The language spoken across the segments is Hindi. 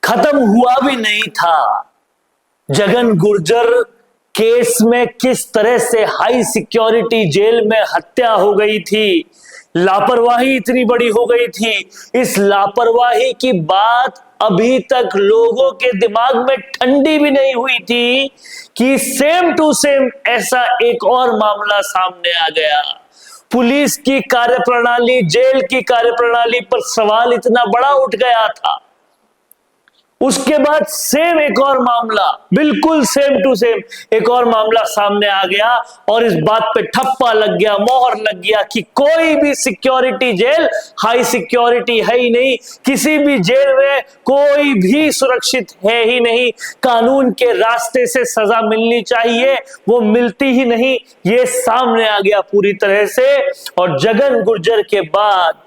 खत्म हुआ भी नहीं था। जगन गुर्जर केस में किस तरह से हाई सिक्योरिटी जेल में हत्या हो गई थी, लापरवाही इतनी बड़ी हो गई थी। इस लापरवाही की बात अभी तक लोगों के दिमाग में ठंडी भी नहीं हुई थी कि सेम टू सेम ऐसा एक और मामला सामने आ गया। पुलिस की कार्यप्रणाली, जेल की कार्यप्रणाली पर सवाल इतना बड़ा उठ गया था। उसके बाद सेम एक और मामला, बिल्कुल सेम टू सेम एक और मामला सामने आ गया और इस बात पे ठप्पा लग गया, मोहर लग गया कि कोई भी सिक्योरिटी जेल हाई सिक्योरिटी है ही नहीं, किसी भी जेल में कोई भी सुरक्षित है ही नहीं। कानून के रास्ते से सजा मिलनी चाहिए, वो मिलती ही नहीं, ये सामने आ गया पूरी तरह से। और जगन गुर्जर के बाद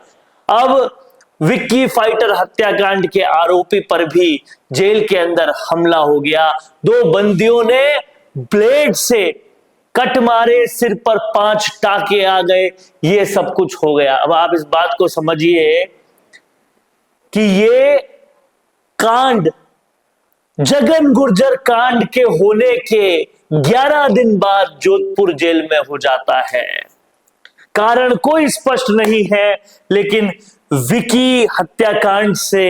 अब विक्की फाइटर हत्याकांड के आरोपी पर भी जेल के अंदर हमला हो गया। 2 बंदियों ने ब्लेड से कट मारे, सिर पर 5 टाके आ गए, ये सब कुछ हो गया। अब आप इस बात को समझिए कि ये कांड जगन गुर्जर कांड के होने के 11 दिन बाद जोधपुर जेल में हो जाता है। कारण कोई स्पष्ट नहीं है, लेकिन विकी हत्याकांड से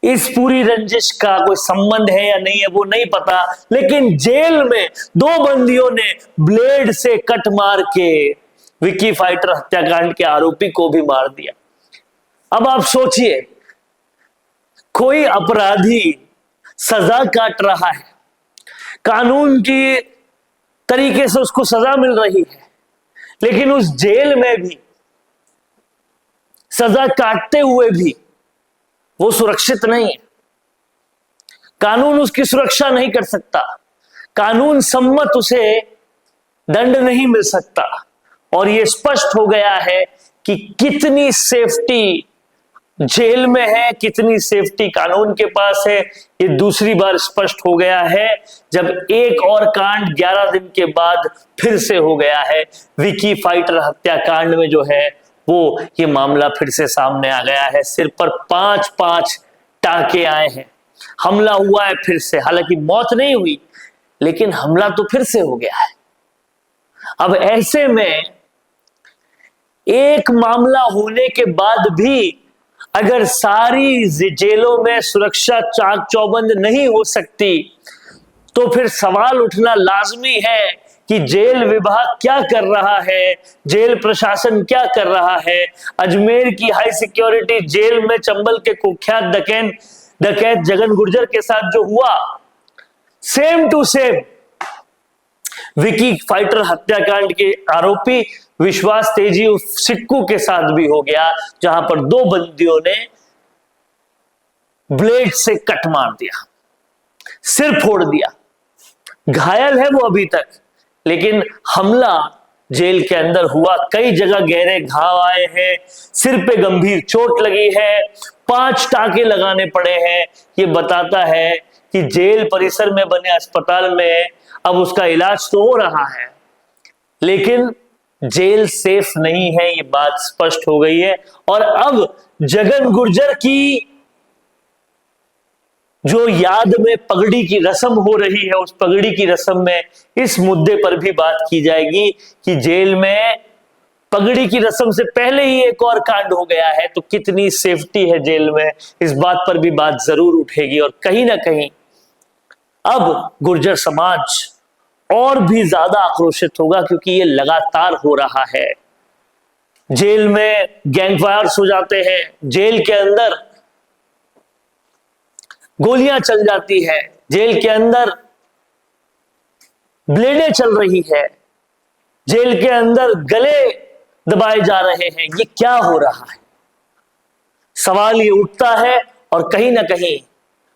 इस पूरी रंजिश का कोई संबंध है या नहीं है वो नहीं पता, लेकिन जेल में 2 बंदियों ने ब्लेड से कट मार के विकी फाइटर हत्याकांड के आरोपी को भी मार दिया। अब आप सोचिए, कोई अपराधी सजा काट रहा है, कानून की तरीके से उसको सजा मिल रही है, लेकिन उस जेल में भी सजा काटते हुए भी वो सुरक्षित नहीं है। कानून उसकी सुरक्षा नहीं कर सकता, कानून सम्मत उसे दंड नहीं मिल सकता। और ये स्पष्ट हो गया है कि कितनी सेफ्टी जेल में है, कितनी सेफ्टी कानून के पास है, ये दूसरी बार स्पष्ट हो गया है जब एक और कांड 11 दिन के बाद फिर से हो गया है। विकी फाइटर हत्याकांड में जो है वो ये मामला फिर से सामने आ गया है। सिर पर 5 टाके आए हैं, हमला हुआ है फिर से, हालांकि मौत नहीं हुई, लेकिन हमला तो फिर से हो गया है। अब ऐसे में एक मामला होने के बाद भी अगर सारी जेलों में सुरक्षा चाक चौबंद नहीं हो सकती, तो फिर सवाल उठना लाजमी है कि जेल विभाग क्या कर रहा है, जेल प्रशासन क्या कर रहा है। अजमेर की हाई सिक्योरिटी जेल में चंबल के कुख्यात डकैत जगन गुर्जर के साथ जो हुआ, same to same Vicky fighter हत्याकांड के आरोपी विश्वास तेजी उर्फ सिक्कू के साथ भी हो गया, जहां पर 2 बंदियों ने ब्लेड से कट मार दिया, सिर फोड़ दिया। घायल है वो अभी तक, लेकिन हमला जेल के अंदर हुआ, कई जगह गहरे घाव आए हैं, सिर पे गंभीर चोट लगी है, 5 टाके लगाने पड़े हैं। ये बताता है कि जेल परिसर में बने अस्पताल में अब उसका इलाज तो हो रहा है, लेकिन जेल सेफ नहीं है, ये बात स्पष्ट हो गई है। और अब जगन गुर्जर की जो याद में पगड़ी की रस्म हो रही है, उस पगड़ी की रस्म में इस मुद्दे पर भी बात की जाएगी कि जेल में पगड़ी की रस्म से पहले ही एक और कांड हो गया है, तो कितनी सेफ्टी है जेल में, इस बात पर भी बात जरूर उठेगी। और कहीं ना कहीं अब गुर्जर समाज और भी ज्यादा आक्रोशित होगा, क्योंकि ये लगातार हो रहा है। जेल में गैंगवार्स हो जाते हैं, जेल के अंदर गोलियां चल जाती है, जेल के अंदर ब्लेडें चल रही है, जेल के अंदर गले दबाए जा रहे हैं। ये क्या हो रहा है? सवाल ये उठता है और कहीं ना कहीं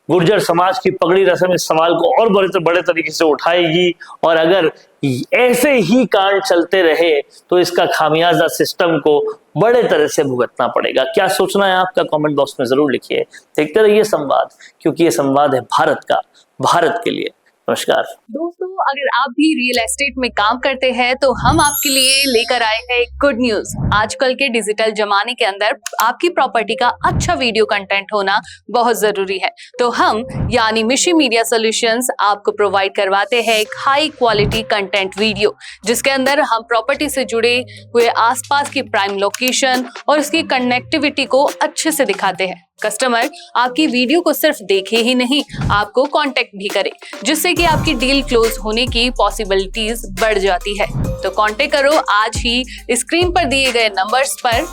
गुर्जर समाज की पगड़ी रस्म इस सवाल को और बड़े तरीके से उठाएगी। और अगर ऐसे ही कांड चलते रहे तो इसका खामियाजा सिस्टम को बड़े तरह से भुगतना पड़ेगा। क्या सोचना है आपका? कमेंट बॉक्स में जरूर लिखिए। देखते रहिए संवाद, क्योंकि ये संवाद है भारत का, भारत के लिए। नमस्कार दोस्तों, अगर आप भी रियल एस्टेट में काम करते हैं तो हम आपके लिए लेकर आए हैं गुड न्यूज। आजकल के डिजिटल जमाने के अंदर आपकी प्रॉपर्टी का अच्छा वीडियो कंटेंट होना बहुत जरूरी है। तो हम यानी मिशी मीडिया सॉल्यूशंस आपको प्रोवाइड करवाते हैं एक हाई क्वालिटी कंटेंट वीडियो, जिसके अंदर हम प्रॉपर्टी से जुड़े हुए आसपास की प्राइम लोकेशन और उसकी कनेक्टिविटी को अच्छे से दिखाते हैं। कस्टमर आपकी वीडियो को सिर्फ देखे ही नहीं, आपको कांटेक्ट भी करे, जिससे कि आपकी डील क्लोज होने की पॉसिबिलिटीज बढ़ जाती है। तो कांटेक्ट करो आज ही स्क्रीन पर दिए गए नंबर्स पर।